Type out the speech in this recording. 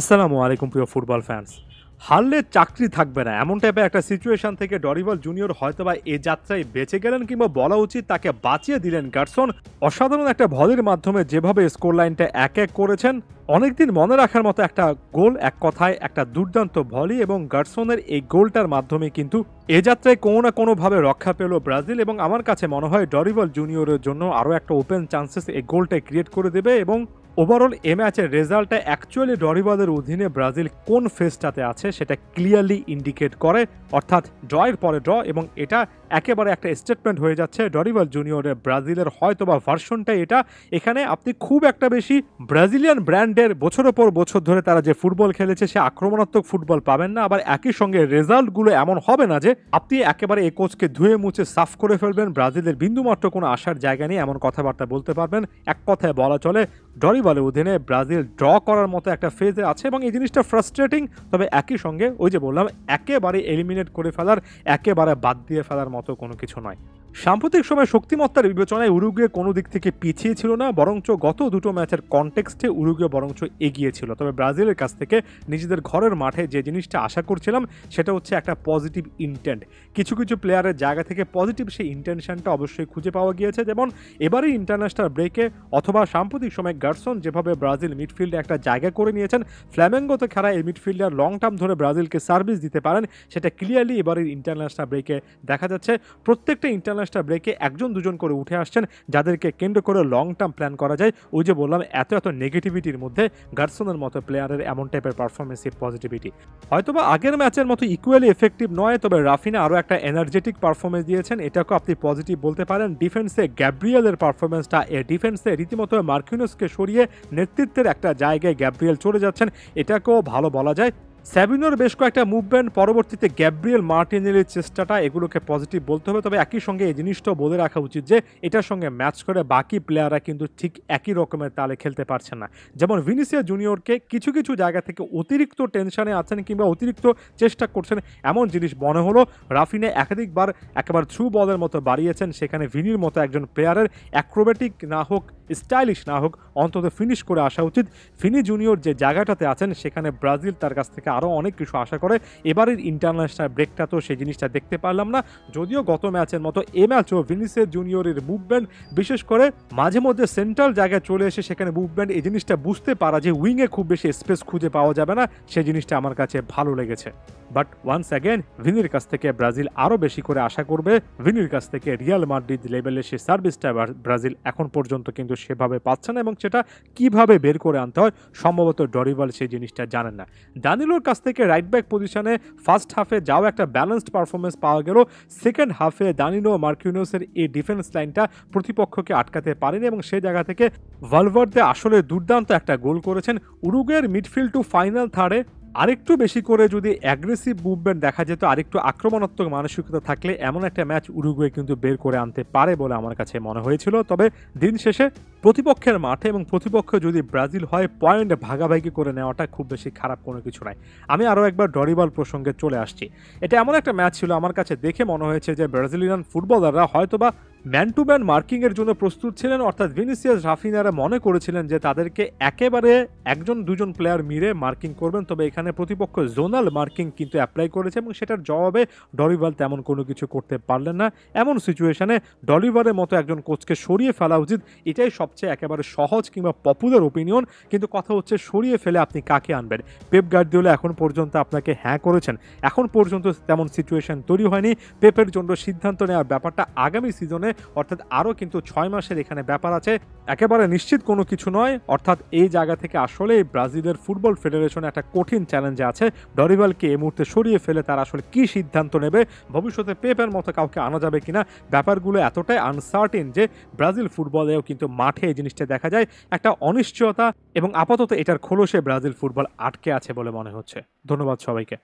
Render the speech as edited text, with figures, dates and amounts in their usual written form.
আসসালামু আলাইকুম প্রিয় ফুটবল ফ্যান্স। হারলে চাকরি থাকবে না এমন টাইপের একটা সিচুয়েশন থেকে ডরিভাল জুনিয়র হয়তোবা এ যাত্রায় বেঁচে গেলেন, কিংবা বলা উচিত তাকে বাঁচিয়ে দিলেন গার্সন। অসাধারণ একটা ভলির মাধ্যমে যেভাবে স্কোর লাইনটা এক এক করেছেন, অনেকদিন মনে রাখার মতো একটা গোল, এক কথায় একটা দুর্দান্ত ভলি, এবং গার্সনের এই গোলটার মাধ্যমে কিন্তু এ যাত্রায় কোনো না কোনোভাবে রক্ষা পেল ব্রাজিল। এবং আমার কাছে মনে হয় ডরিভাল জুনিয়রের জন্য আরও একটা ওপেন চান্সেস এই গোলটা ক্রিয়েট করে দেবে, এবং ওভারঅল এ ম্যাচের রেজাল্টটা অ্যাকচুয়ালি ডরিভালের অধীনে ব্রাজিল কোন ফেজটাতে আছে সেটা ক্লিয়ারলি ইন্ডিকেট করে, অর্থাৎ ড্রয়ের পরে ড্র, এবং এটা একেবারে একটা স্টেটমেন্ট হয়ে যাচ্ছে ডরিভাল জুনিয়রের ব্রাজিলের হয়তোবা ভার্সনটাই এটা। এখানে আপনি খুব একটা বেশি ব্রাজিলিয়ান ব্র্যান্ডের বছরের পর বছর ধরে তারা যে ফুটবল খেলেছে সে আক্রমণাত্মক ফুটবল পাবেন না, আবার একই সঙ্গে রেজাল্টগুলো এমন হবে না যে আপনি একেবারে এই কোচকে ধুয়ে মুছে সাফ করে ফেলবেন, ব্রাজিলের বিন্দুমাত্র কোনো আশার জায়গা নেই এমন কথাবার্তা বলতে পারবেন। এক কথায় বলা চলে ডরিভালের অধীনে ব্রাজিল ড্র করার মতো একটা ফেজে আছে, এবং এই জিনিসটা ফ্রাস্ট্রেটিং। তবে একই সঙ্গে ওই যে বললাম, একেবারে এলিমিনেট করে ফেলার, একেবারে বাদ দিয়ে ফেলার মতো কোনো কিছু নয়। সাম্প্রতিক সময় শক্তিমত্তার বিবেচনায় উরুগুয়ে কোনো দিক থেকে পিছিয়ে ছিল না, বরঞ্চ গত দুটো ম্যাচের কনটেক্সটে উরুগুয়ে বরঞ্চ এগিয়ে ছিল। তবে ব্রাজিলের কাছ থেকে নিজেদের ঘরের মাঠে যে জিনিসটা আশা করছিলাম সেটা হচ্ছে একটা পজিটিভ ইন্টেন্ট। কিছু কিছু প্লেয়ারের জায়গা থেকে পজিটিভ সেই ইন্টেনশনটা অবশ্যই খুঁজে পাওয়া গিয়েছে, যেমন এবারই ইন্টারন্যাশনাল ব্রেকে অথবা সাম্প্রতিক সময় গার্সন যেভাবে ব্রাজিল মিডফিল্ডে একটা জায়গা করে নিয়েছেন, ফ্ল্যামেঙ্গোতে খেলা এই মিডফিল্ডার লং টার্ম ধরে ব্রাজিলকে সার্ভিস দিতে পারেন, সেটা ক্লিয়ারলি এবারের ইন্টারন্যাশনাল ব্রেকে দেখা যাচ্ছে। প্রত্যেকটা ইন্টারন্যাশনাল ব্রেকে একজন দুজন করে উঠে আসছেন যাদেরকে কেন্দ্র করে লং টার্ম প্ল্যান করা যায়। ওই যে বললাম, এত এত নেগেটিভিটির মধ্যে গার্সনের মতো প্লেয়ারের এমন টাইপের পারফরমেন্সের পজিটিভিটি হয়তোবা আগের ম্যাচের মতো ইকুয়ালি এফেক্টিভ নয়, তবে রাফিনা আরও একটা এনার্জেটিক পারফরমেন্স দিয়েছেন, এটাকেও আপনি পজিটিভ বলতে পারেন। ডিফেন্সে গ্যাব্রিয়েলের পারফরমেন্সটা, ডিফেন্সে রীতিমতো মার্কিনোসকে সরিয়ে নেতৃত্বের একটা জায়গায় গ্যাব্রিয়েল চলে যাচ্ছেন, এটাকেও ভালো বলা যায়। স্যাভিনোর বেশ কয়েকটা মুভমেন্ট, পরবর্তীতে গ্যাব্রিয়েল মার্টিনেলির চেষ্টাটা, এগুলোকে পজিটিভ বলতে হবে। তবে একই সঙ্গে এই জিনিসটাও বলে রাখা উচিত যে এটার সঙ্গে ম্যাচ করে বাকি প্লেয়াররা কিন্তু ঠিক একই রকমের তালে খেলতে পারছেন না। যেমন ভিনিসিয়াস জুনিয়রকে কিছু কিছু জায়গা থেকে অতিরিক্ত টেনশনে আছেন কিংবা অতিরিক্ত চেষ্টা করছেন এমন জিনিস মনে হলো। রাফিনে একাধিকবার একেবারে থ্রু বলের মতো বাড়িয়েছেন, সেখানে ভিনির মতো একজন প্লেয়ারের অ্যাক্রোবেটিক না হোক, স্টাইলিশ না হোক, অন্তত ফিনিশ করে আসা উচিত। ফিনি জুনিয়র যে জায়গাটাতে আছেন সেখানে ব্রাজিল তার কাছ থেকে আরও অনেক কিছু আশা করে। এবারের ইন্টারন্যাশনাল ব্রেকটা তো সেই জিনিসটা দেখতে পারলাম না, যদিও গত ম্যাচের মতো এ ম্যাচও ভিনিসিয়াস জুনিয়রের মুভমেন্ট, বিশেষ করে মাঝে মধ্যে সেন্ট্রাল জায়গায় চলে এসে সেখানে মুভমেন্ট, এই জিনিসটা বুঝতে পারা যে উইংয়ে খুব বেশি স্পেস খুঁজে পাওয়া যাবে না, সেই জিনিসটা আমার কাছে ভালো লেগেছে। বাট ওয়ান্স অ্যাগেন ভিনির কাছ থেকে ব্রাজিল আরও বেশি করে আশা করবে। ভিনির কাছ থেকে রিয়াল মাদ্রিদ লেভেলের সেই সার্ভিসটা ব্রাজিল এখন পর্যন্ত কিন্তু সেভাবে পাচ্ছে না, এবং সেটা কিভাবে বের করে আনতে হয় সম্ভবত ডরিভাল সেই জিনিসটা জানেন না। দানিলোর কাছ থেকে রাইট ব্যাক পজিশনে ফার্স্ট হাফে যাও একটা ব্যালেন্সড পারফরমেন্স পাওয়া গেল, সেকেন্ড হাফে দানিলো মার্কিনোসের এই ডিফেন্স লাইনটা প্রতিপক্ষকে আটকাতে পারেনি, এবং সেই জায়গা থেকে ভালভার্দে আসলে দুর্দান্ত একটা গোল করেছেন। উরুগুয়ের মিডফিল্ড টু ফাইনাল থার্ডে আরেকটু বেশি করে যদি অ্যাগ্রেসিভ মুভমেন্ট দেখা যেত, আরেকটু আক্রমণাত্মক মানসিকতা থাকলে এমন একটা ম্যাচ উরুগুয়ে কিন্তু বের করে আনতে পারে বলে আমার কাছে মনে হয়েছিল। তবে দিন শেষে প্রতিপক্ষের মাঠে এবং প্রতিপক্ষ যদি ব্রাজিল হয়, পয়েন্ট ভাগাভাগি করে নেওয়াটা খুব বেশি খারাপ কোনো কিছু নয়। আমি আরও একবার ডরিভাল প্রসঙ্গে চলে আসছি। এটা এমন একটা ম্যাচ ছিল আমার কাছে দেখে মনে হয়েছে যে ব্রাজিলিয়ান ফুটবলাররা হয়তোবা ম্যান টু ম্যান মার্কিংয়ের জন্য প্রস্তুত ছিলেন, অর্থাৎ ভিনিসিয়াস রাফিনারা মনে করেছিলেন যে তাদেরকে একেবারে একজন দুজন প্লেয়ার মিলে মার্কিং করবেন, তবে এখানে প্রতিপক্ষ জোনাল মার্কিং কিন্তু অ্যাপ্লাই করেছে, এবং সেটার জবাবে ডরিভাল তেমন কোনো কিছু করতে পারলেন না। এমন সিচুয়েশনে ডরিভালের মতো একজন কোচকে সরিয়ে ফেলা উচিত, এটাই সবচেয়ে একেবারে সহজ কিংবা পপুলার ওপিনিয়ন। কিন্তু কথা হচ্ছে সরিয়ে ফেলে আপনি কাকে আনবেন? পেপ গার্দিওলা এখন পর্যন্ত আপনাকে হ্যাঁ করেছেন, এখন পর্যন্ত তেমন সিচুয়েশন তৈরি হয়নি। পেপের জন্য সিদ্ধান্ত নেওয়ার ব্যাপারটা আগামী সিজনে, অর্থাৎ আরও কিন্তু 6 মাসের এখানে ব্যাপার আছে, একেবারে নিশ্চিত কোনো কিছু নয়। অর্থাৎ এই জায়গা থেকে আসলে ব্রাজিলের ফুটবল ফেডারেশনে একটা কঠিন চ্যালেঞ্জে আছে। ডরিভালকে এই মুহূর্তে সরিয়ে ফেলে তারা আসলে কী সিদ্ধান্ত নেবে, ভবিষ্যতে পেপের মতো কাউকে আনা যাবে কিনা, ব্যাপারগুলো এতটাই আনসার্টেন যে ব্রাজিল ফুটবলেও কিন্তু মাঠে এই জিনিসটা দেখা যায় একটা অনিশ্চয়তা, এবং আপাতত এটার খোলসে ব্রাজিল ফুটবল আটকে আছে বলে মনে হচ্ছে। ধন্যবাদ সবাইকে।